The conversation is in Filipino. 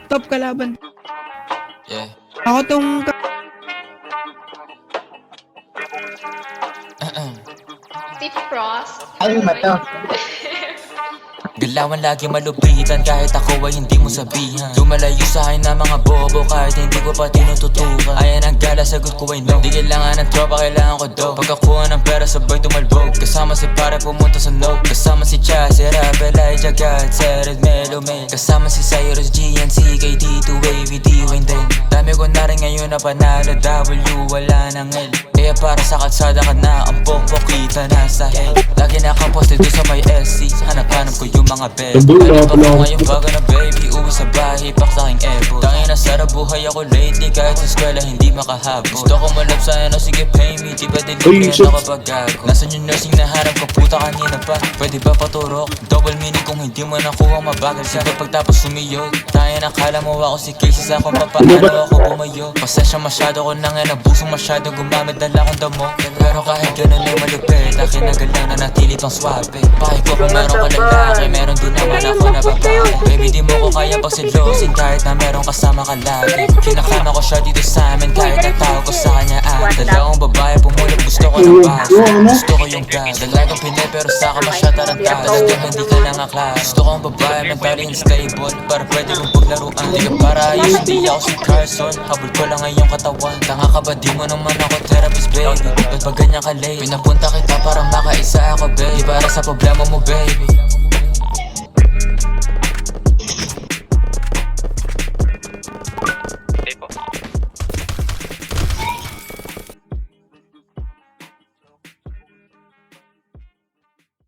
Top kalaban. Yeah. Ako tong Steve Frost. Ay, mata. Galawan lagi malupitan kahit ako ay hindi mo sabihan. Lumalayo sa akin na mga bobo kahit hindi ko pa tinututukan. Ayan ang gala, sagot ko ay no. Di kailangan ng tropa, kailangan ko daw. Pagkakuha ng pera sabay tumalbog. Kasama si pare pumunta sa no. Kasama si Cha, si Rap, Elijah, God, Sered, Melo, May. Kasama si Cyrus, GNC, KD2, Wavy, D-Wayne din. Dami ko na rin ngayon na panalo, W, wala nang L. Kaya para sa kalsada ka na, ang pokpo kita na sa hell. Lagi nakaposte doon sa may SC, hanap-hanap ko yung mga bed. Ano pa ko ngayon bago na baby, uwi sa bahay, paksaking ebo. Tangin na sarap buhay ako lately, kahit sa eskwela hindi makahabol. Gusto ko malap sa ano, sige pay me, di ba delivery ako kapag gago. Nasaan yung nursing na harap ko, puta kanina pa, pwede ba paturok? Double meaning kung hindi mo nakuha mabagal siya. Pagtapos sumiyod, tangin akala mo ako si Casey, sa kung papaano ako bumayo. Pasensya masyado ko nang nabusong masyado, gumamit dala kong damo. Pero kahit ganun ay malupit, akin na galaw na natili pang swabe. Pakiko kung meron ka lalaki, meron din naman ako na babae. Baby di mo ko kaya pag silosin, kahit na meron kasama ka lagi. Kinakama ko siya dito sa amin, kahit natawag ko sa kanya dalawang babae pumulot, gusto ko ng basa. Gusto ko yung gas, dalagang pinay pero sa ka masya tarantado. Talagang hindi ka lang aklas. Gusto ko ang babae mentally unstable, para pwede kong paglaruan. Di ka para ayos, hindi ako si Carson, habol ko lang ngayong katawan. Tanga ka ba, di mo naman ako therapist baby. Ba't ba ganyan ka late? Pinapunta kita para makaisa ako baby, para sa problema mo baby.